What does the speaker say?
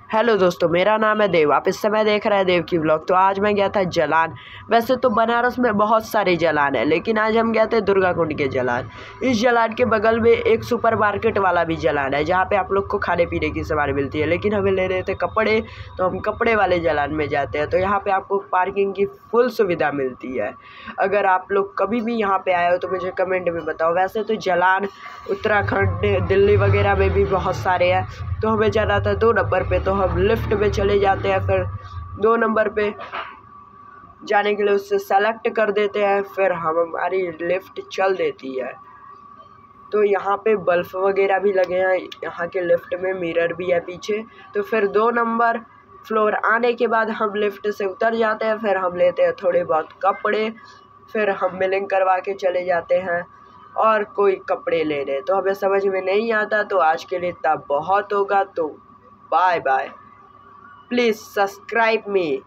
Hello दोस्तों, मेरा नाम है देव। आप इस समय देख रहे हैं देव की व्लॉग। तो आज मैं गया था जलान। वैसे तो बनारस में बहुत सारे जलान है, लेकिन आज हम गए थे दुर्गा कुंड के जलान। इस जलान के बगल में एक सुपर मार्केट वाला भी जलान है, जहाँ पे आप लोग को खाने पीने की सामान मिलती है। लेकिन हमें ले रहे थे कपड़े, तो हम कपड़े वाले जलान में जाते हैं। तो यहाँ पर आपको पार्किंग की फुल सुविधा मिलती है। अगर आप लोग कभी भी यहाँ पर आए हो तो मुझे कमेंट में बताओ। वैसे तो जलान उत्तराखंड, दिल्ली वगैरह में भी बहुत सारे हैं। तो हमें जाना था 2 नंबर पे, तो हम लिफ्ट में चले जाते हैं। फिर 2 नंबर पे जाने के लिए उससे सेलेक्ट कर देते हैं, फिर हमारी लिफ्ट चल देती है। तो यहाँ पे बल्ब वगैरह भी लगे हैं। यहाँ के लिफ्ट में मिरर भी है पीछे। तो फिर 2 नंबर फ्लोर आने के बाद हम लिफ्ट से उतर जाते हैं। फिर हम लेते हैं थोड़े बहुत कपड़े, फिर हम बिलिंग करवा के चले जाते हैं और कोई कपड़े लेने। तो हमें समझ में नहीं आता। तो आज के लिए इतना बहुत होगा। तो bye bye. Please subscribe me.